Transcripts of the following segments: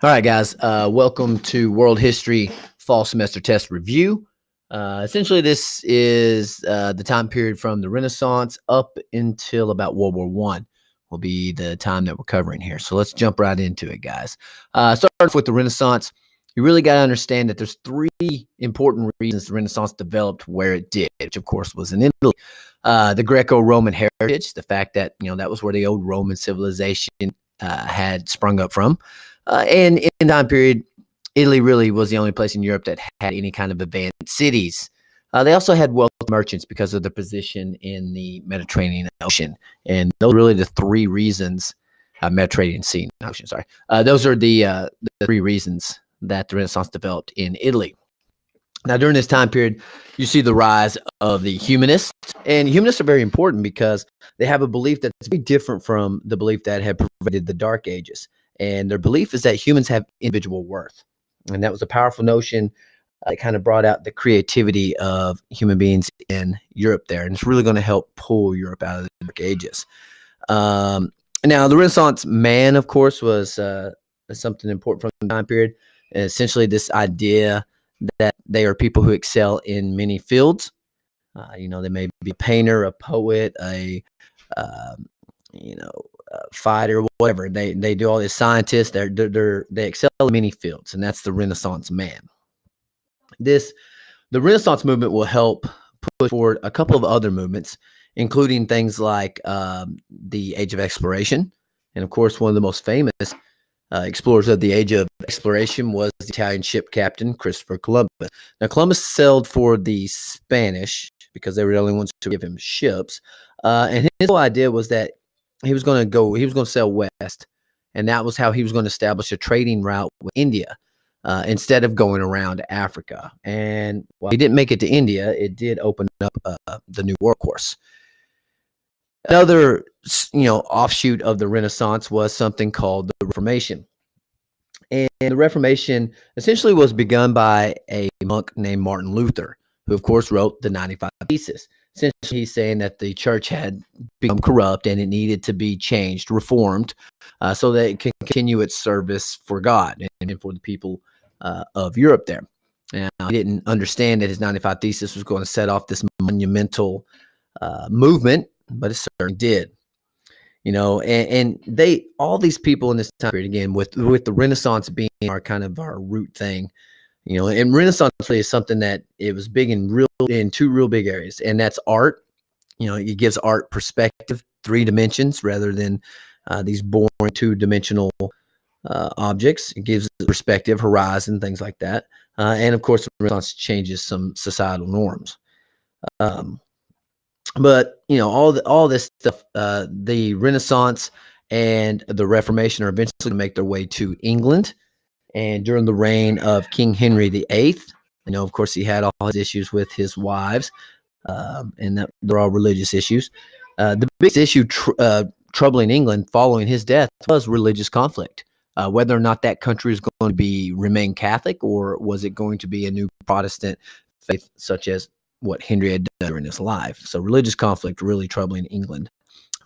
All right, guys. Welcome to World History Fall Semester Test Review. Essentially, this is the time period from the Renaissance up until about World War One. Will be the time that we're covering here. So let's jump right into it, guys. Starting with the Renaissance, you really got to understand that there's three important reasons the Renaissance developed where it did, which of course was in Italy. The Greco-Roman heritage, the fact that that was where the old Roman civilization had sprung up from. And in the time period, Italy really was the only place in Europe that had any kind of advanced cities. They also had wealthy merchants because of their position in the Mediterranean Ocean. And those are really the three reasons, Mediterranean Sea, Ocean, sorry. Those are the three reasons that the Renaissance developed in Italy. Now, during this time period, you see the rise of the humanists. And humanists are very important because they have a belief that's very different from the belief that had pervaded the Dark Ages. And their belief is that humans have individual worth. And that was a powerful notion that kind of brought out the creativity of human beings in Europe there. And it's really going to help pull Europe out of the Dark Ages. Now, the Renaissance man, of course, was something important from the time period. And essentially, this idea that they are people who excel in many fields. They may be a painter, a poet, a fighter, whatever. They do all these scientists. They excel in many fields, and that's the Renaissance man. The Renaissance movement will help push forward a couple of other movements, including things like the Age of Exploration, and of course, one of the most famous explorers of the Age of Exploration was the Italian ship captain Christopher Columbus. Now, Columbus sailed for the Spanish because they were the only ones to give him ships, and his whole idea was that he was going to sail west, and that was how he was going to establish a trading route with India instead of going around Africa. And while he didn't make it to India, it did open up the New World course. Another, offshoot of the Renaissance was something called the Reformation. And the Reformation essentially was begun by a monk named Martin Luther, who, of course, wrote the 95 Theses. Essentially, he's saying that the church had become corrupt and it needed to be changed, reformed, so that it can continue its service for God and for the people of Europe there. Now, he didn't understand that his 95 Thesis was going to set off this monumental movement, but it certainly did. And they, all these people in this time period, again, with the Renaissance being our kind of our root thing, and Renaissance is something that it was big in two real big areas, and that's art. It gives art perspective, 3 dimensions rather than these boring 2-dimensional objects. It gives perspective, horizon, things like that. And of course, the Renaissance changes some societal norms. But all this stuff, the Renaissance and the Reformation are eventually going to make their way to England. And during the reign of King Henry VIII, of course, he had all his issues with his wives, and that they're all religious issues. The biggest issue troubling England following his death was religious conflict. Whether or not that country is going to remain Catholic, or was it going to be a new Protestant faith, such as what Henry had done during his life. So religious conflict really troubling England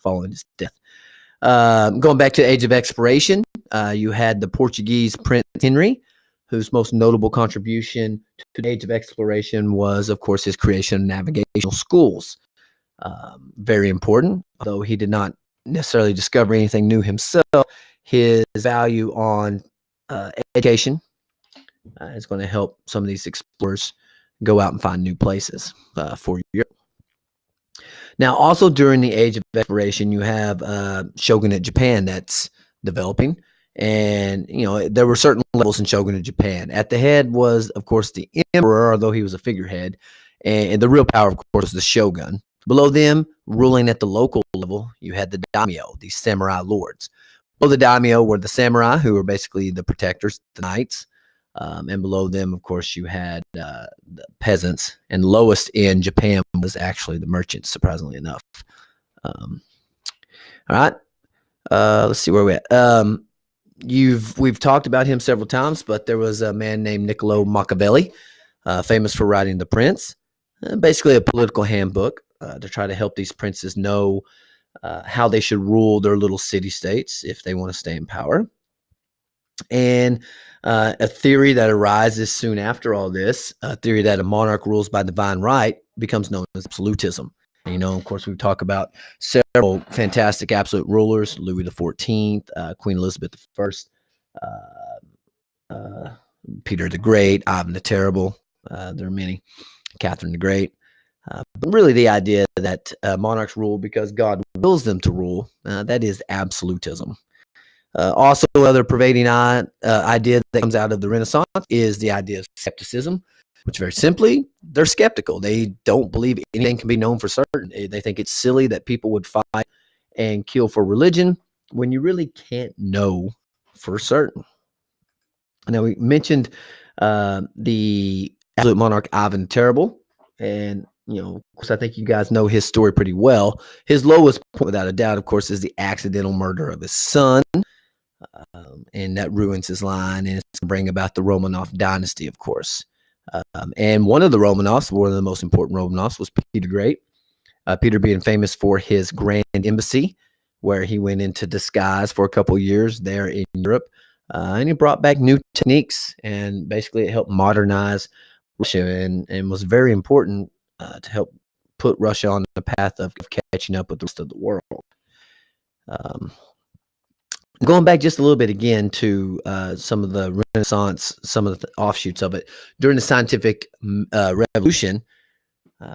following his death. Going back to the Age of Exploration, you had the Portuguese Prince Henry, whose most notable contribution to the Age of Exploration was, of course, his creation of navigational schools. Very important, although he did not necessarily discover anything new himself. His value on education is going to help some of these explorers go out and find new places for Europe. Now, also during the Age of Exploration, you have shogunate Japan that's developing. And, there were certain levels in shogunate Japan. At the head was, of course, the emperor, although he was a figurehead. And the real power, of course, was the shogun. Below them, ruling at the local level, you had the daimyo, these samurai lords. Below the daimyo were the samurai, who were basically the protectors, the knights. And below them, of course, you had the peasants. And lowest in Japan was actually the merchants, surprisingly enough. All right. Let's see where we're at. We've talked about him several times, but there was a man named Niccolo Machiavelli, famous for writing The Prince, basically a political handbook to try to help these princes know how they should rule their little city-states if they want to stay in power. And a theory that arises soon after all this, a theory that a monarch rules by divine right, becomes known as absolutism. And, of course, we talk about several fantastic absolute rulers: Louis XIV, Queen Elizabeth I, uh, Peter the Great, Ivan the Terrible. There are many. Catherine the Great. But really, the idea that monarchs rule because God wills them to rule, that is absolutism. Also, another pervading idea that comes out of the Renaissance is the idea of skepticism, which very simply, they're skeptical. They don't believe anything can be known for certain. They think it's silly that people would fight and kill for religion when you really can't know for certain. Now, we mentioned the absolute monarch Ivan the Terrible, and of course, I think you guys know his story pretty well. His lowest point, without a doubt, of course, is the accidental murder of his son, and that ruins his line, and it's going to bring about the Romanov dynasty, of course. And one of the Romanovs, one of the most important Romanovs, was Peter the Great. Peter being famous for his grand embassy, where he went into disguise for a couple years there in Europe. And he brought back new techniques, and basically it helped modernize Russia, and was very important to help put Russia on the path of catching up with the rest of the world. Going back just a little bit again to some of the Renaissance, some of the offshoots of it. During the scientific revolution,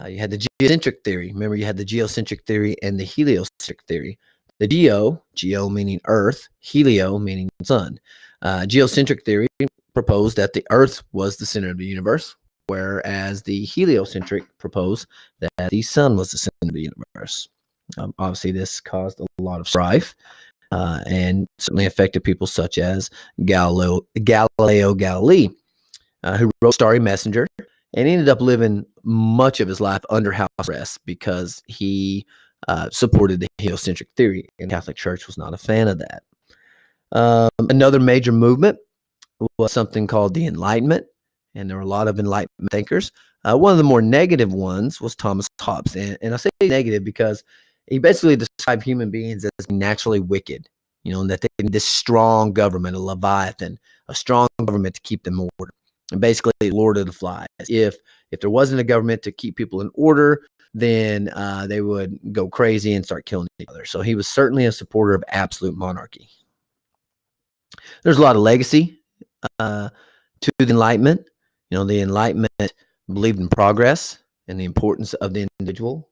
you had the geocentric theory. Remember, you had the geocentric theory and the heliocentric theory. The geo meaning Earth, helio meaning sun. Geocentric theory proposed that the Earth was the center of the universe, whereas the heliocentric proposed that the sun was the center of the universe. Obviously, this caused a lot of strife, and certainly affected people such as Galileo Galilei, who wrote Starry Messenger, and ended up living much of his life under house arrest because he supported the heliocentric theory, and the Catholic Church was not a fan of that. Another major movement was something called the Enlightenment, and there were a lot of Enlightenment thinkers. One of the more negative ones was Thomas Hobbes, and I say negative because he basically described human beings as naturally wicked, and that they need this strong government, a leviathan, a strong government to keep them in order. And basically, Lord of the Flies. If there wasn't a government to keep people in order, then they would go crazy and start killing each other. So he was certainly a supporter of absolute monarchy. There's a lot of legacy to the Enlightenment. The Enlightenment believed in progress and the importance of the individual.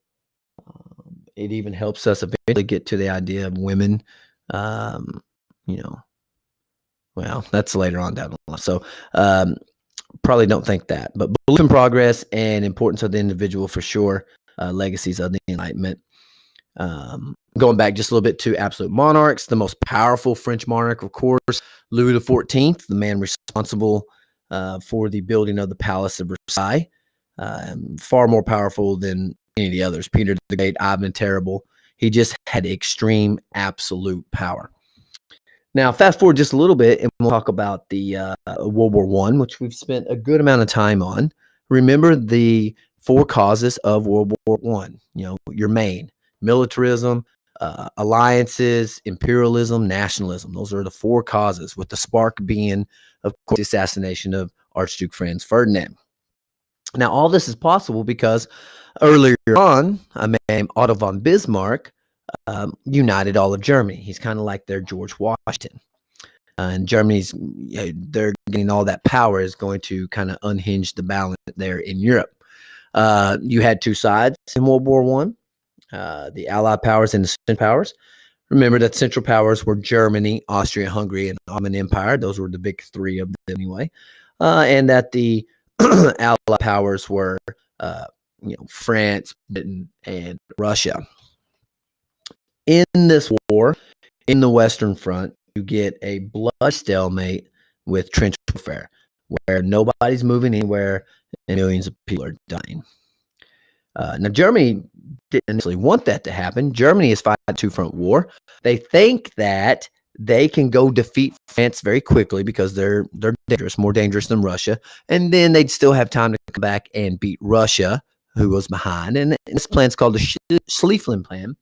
It even helps us eventually get to the idea of women. Well, that's later on down the line. So probably don't think that. But belief in progress and importance of the individual for sure. Legacies of the Enlightenment. Going back just a little bit to absolute monarchs, the most powerful French monarch, of course, Louis XIV, the man responsible for the building of the Palace of Versailles. Far more powerful than any of the others. Peter the Great, Ivan the Terrible. He just had extreme absolute power. Now, fast forward just a little bit, and we'll talk about the World War I, which we've spent a good amount of time on. Remember the 4 causes of World War I. Your main: militarism, alliances, imperialism, nationalism. Those are the 4 causes, with the spark being, of course, the assassination of Archduke Franz Ferdinand. Now, all this is possible because earlier on, a man named Otto von Bismarck united all of Germany. He's kind of like their George Washington. And Germany's, they're getting all that power is going to kind of unhinge the balance there in Europe. You had 2 sides in World War I, the Allied powers and the Central powers. Remember that Central powers were Germany, Austria, Hungary, and Ottoman Empire. Those were the big 3 of them anyway. And that the Allied powers were, France, Britain, and Russia. In this war, in the Western Front, you get a blood stalemate with trench warfare, where nobody's moving anywhere and millions of people are dying. Now, Germany didn't initially want that to happen. Germany is fighting a 2-front war. They think that they can go defeat France very quickly because they're dangerous, more dangerous than Russia, and then they'd still have time to come back and beat Russia, who was behind. And this plan's called the Schlieffen Plan.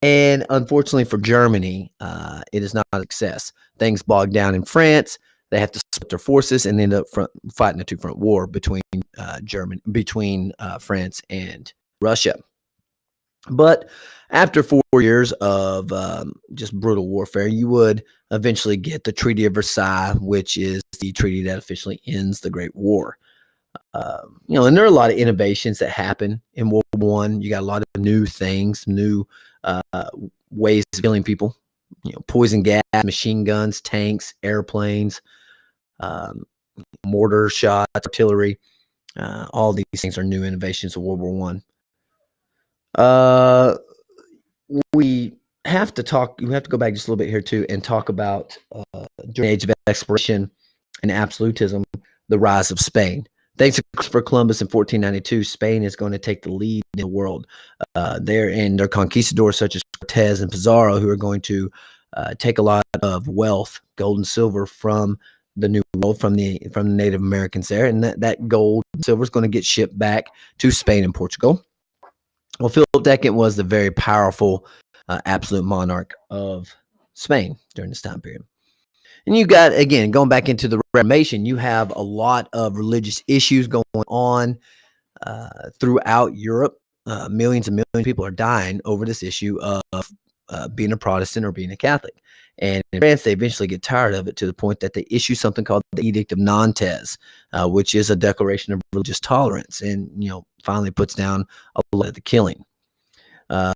And unfortunately for Germany, it is not a success. Things bogged down in France. They have to split their forces and end up fighting a two-front war between France and Russia. But after 4 years of just brutal warfare, you would eventually get the Treaty of Versailles, which is the treaty that officially ends the Great War. And there are a lot of innovations that happen in World War I. You got a lot of new things, new uh, ways of killing people. Poison gas, machine guns, tanks, airplanes, um, mortar shots, artillery. All these things are new innovations of World War One. We have to talk. We have to go back just a little bit here too and talk about during the age of exploration and absolutism, the rise of Spain. Thanks to Christopher Columbus in 1492, Spain is going to take the lead in the world. Their conquistadors such as Cortez and Pizarro, who are going to take a lot of wealth, gold and silver, from the New World, from the Native Americans there, and that gold and silver is going to get shipped back to Spain and Portugal. Well, Philip II was the very powerful absolute monarch of Spain during this time period. And you got, again, going back into the Reformation, you have a lot of religious issues going on throughout Europe. Millions and millions of people are dying over this issue of being a Protestant or being a Catholic. And in France, they eventually get tired of it to the point that they issue something called the Edict of Nantes, which is a declaration of religious tolerance, and finally puts down a lot of the killing.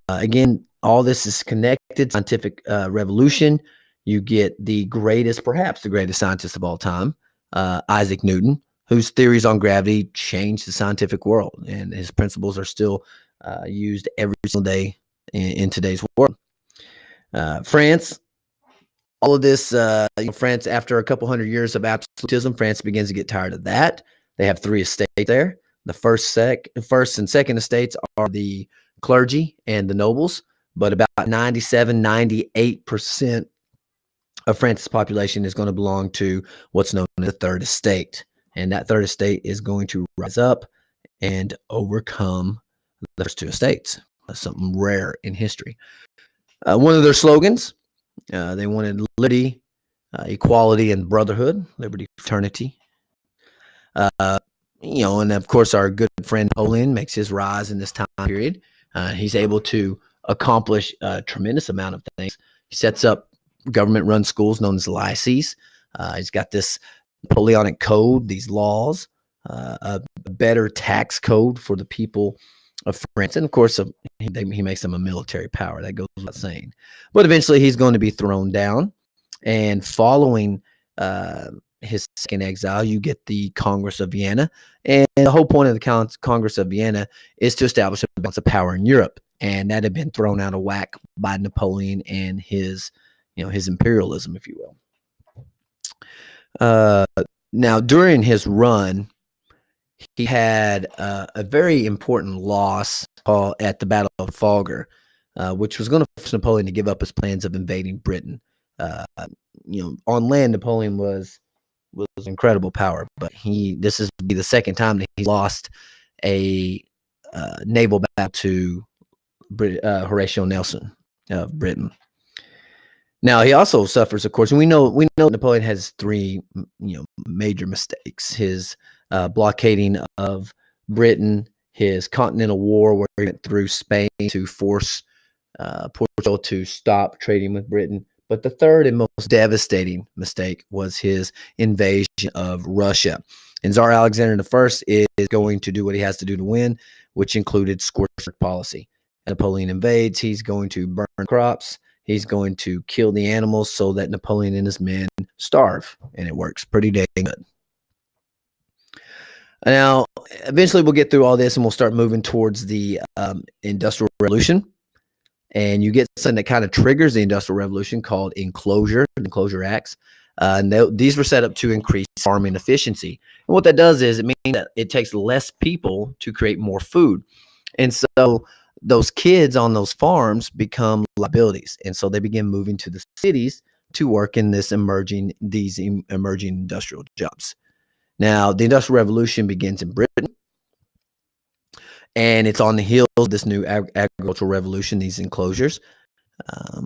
Again, all this is connected. Scientific revolution. You get perhaps the greatest scientist of all time, Isaac Newton, whose theories on gravity changed the scientific world, and his principles are still used every single day in today's world. France, all of this, France, after a couple hundred years of absolutism, France begins to get tired of that. They have 3 estates there. The first and second estates are the clergy and the nobles, but about 98% of France's population is going to belong to what's known as the third estate. And that third estate is going to rise up and overcome the first 2 estates. That's something rare in history. One of their slogans, they wanted liberty, equality, and brotherhood, liberty, fraternity. And of course, our good friend Napoleon makes his rise in this time period. He's able to accomplish a tremendous amount of things. He sets up government-run schools known as lycees. He's got this Napoleonic code, these laws, a better tax code for the people of France. And of course, he makes them a military power. That goes without saying. But eventually, he's going to be thrown down. And following his second exile, you get the Congress of Vienna. And the whole point of the Congress of Vienna is to establish a balance of power in Europe. And that had been thrown out of whack by Napoleon and his imperialism, if you will. Now, during his run, he had a very important loss at the Battle of Trafalgar, which was going to force Napoleon to give up his plans of invading Britain. On land, Napoleon was incredible power, but this is be the second time that he lost a naval battle to Horatio Nelson of Britain. Now, he also suffers, of course, and we know Napoleon has 3 major mistakes: his blockading of Britain, his Continental War, where he went through Spain to force Portugal to stop trading with Britain. But the third and most devastating mistake was his invasion of Russia. And Tsar Alexander I is going to do what he has to do to win, which included scorched policy. And Napoleon invades. He's going to burn crops. He's going to kill the animals so that Napoleon and his men starve. And it works pretty dang good. Now, eventually we'll get through all this and we'll start moving towards the Industrial Revolution. And you get something that kind of triggers the Industrial Revolution called Enclosure Acts. These were set up to increase farming efficiency. And what that does is it means that it takes less people to create more food. And so those kids on those farms become liabilities. And so they begin moving to the cities to work in these emerging industrial jobs. Now, the Industrial Revolution begins in Britain, and it's on the heels of this new agricultural revolution, these enclosures.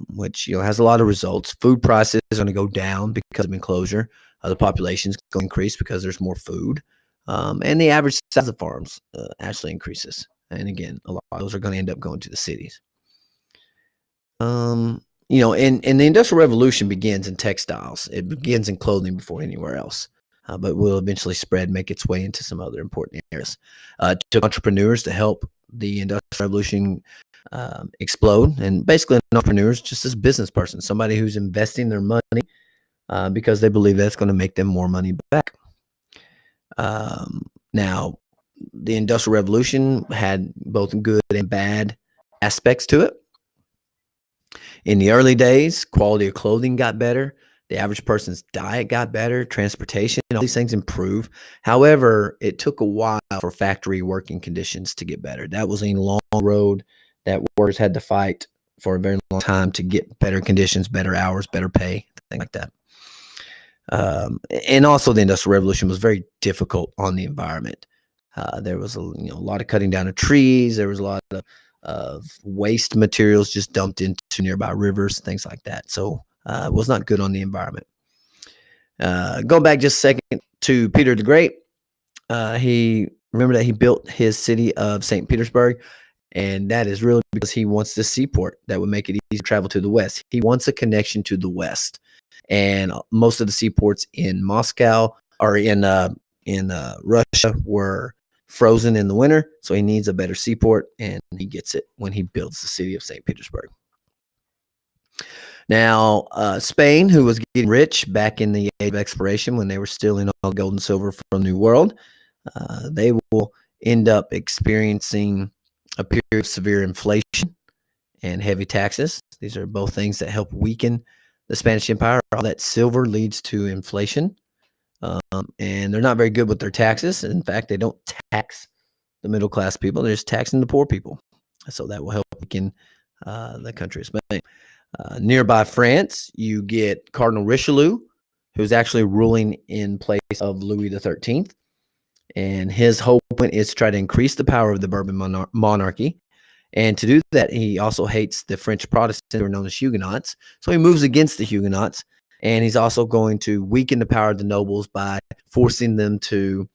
which has a lot of results. Food prices are going to go down because of enclosure. The population is going to increase because there's more food, and the average size of farms actually increases. And again, a lot of those are going to end up going to the cities. And the Industrial Revolution begins in textiles. It begins in clothing before anywhere else, but will eventually spread, make its way into some other important areas. It took entrepreneurs to help the Industrial Revolution explode. And basically, an entrepreneur is just this business person, somebody who's investing their money because they believe that's going to make them more money back. Now, the Industrial Revolution had both good and bad aspects to it. In the early days, quality of clothing got better. The average person's diet got better. Transportation, all these things improved. However, it took a while for factory working conditions to get better. That was a long road that workers had to fight for a very long time to get better conditions, better hours, better pay, things like that. And also, the Industrial Revolution was very difficult on the environment. There was a lot of cutting down of trees. There was a lot of waste materials just dumped into nearby rivers, things like that. So it was not good on the environment. Go back just a second to Peter the Great. He built his city of St. Petersburg, and that is really because he wants the seaport that would make it easy to travel to the west. He wants a connection to the west, and most of the seaports in Moscow or in Russia were frozen in the winter, so he needs a better seaport, and he gets it when he builds the city of St. Petersburg. Now, Spain, who was getting rich back in the age of exploration when they were stealing all gold and silver from the New World, they will end up experiencing a period of severe inflation and heavy taxes. These are both things that help weaken the Spanish Empire. All that silver leads to inflation. And they're not very good with their taxes. In fact, they don't tax the middle class people. They're just taxing the poor people. So that will help weaken the country of Spain. Nearby France, you get Cardinal Richelieu, who's actually ruling in place of Louis XIII. And his whole point is to try to increase the power of the Bourbon monarchy. And to do that, he also hates the French Protestants, who are known as Huguenots. So he moves against the Huguenots. And he's also going to weaken the power of the nobles by forcing them to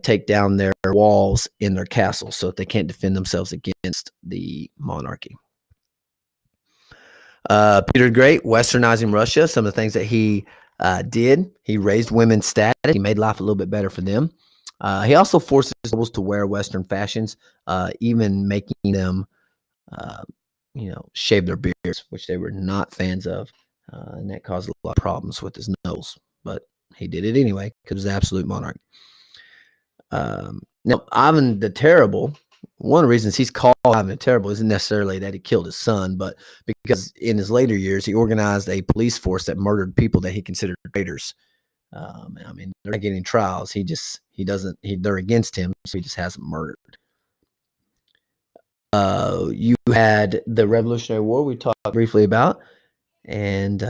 take down their walls in their castles so that they can't defend themselves against the monarchy. Peter the Great, westernizing Russia, some of the things that he did. He raised women's status. He made life a little bit better for them. He also forces nobles to wear Western fashions, even making them, shave their beards, which they were not fans of. And that caused a lot of problems with his nobles, but he did it anyway because he was an absolute monarch. Now, Ivan the Terrible, one of the reasons he's called Ivan the Terrible isn't necessarily that he killed his son, but because in his later years, he organized a police force that murdered people that he considered traitors. They're not getting trials. They're against him, so he just has them murdered. You had the Revolutionary War we talked briefly about. And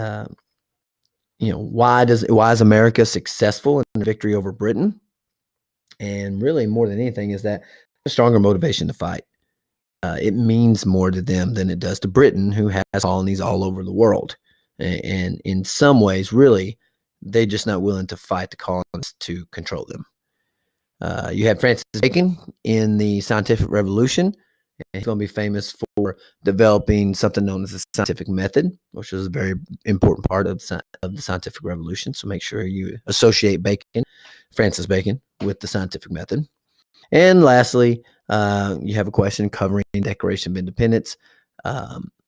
why is America successful in the victory over Britain? And really, more than anything, is that a stronger motivation to fight. It means more to them than it does to Britain, who has colonies all over the world. And in some ways, really, they're just not willing to fight the colonists to control them. You had Francis Bacon in the Scientific Revolution. He's going to be famous for developing something known as the scientific method, which was a very important part of the scientific revolution. So make sure you associate Francis Bacon, with the scientific method. And lastly, you have a question covering Declaration of Independence,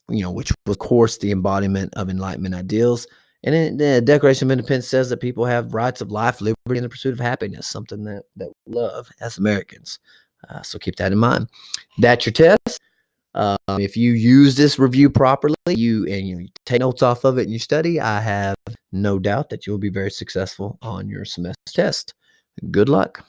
which was, of course, the embodiment of Enlightenment ideals. And the Declaration of Independence says that people have rights of life, liberty, and the pursuit of happiness, something that we love as Americans. So keep that in mind. That's your test. If you use this review properly, you take notes off of it and you study, I have no doubt that you'll be very successful on your semester test. Good luck.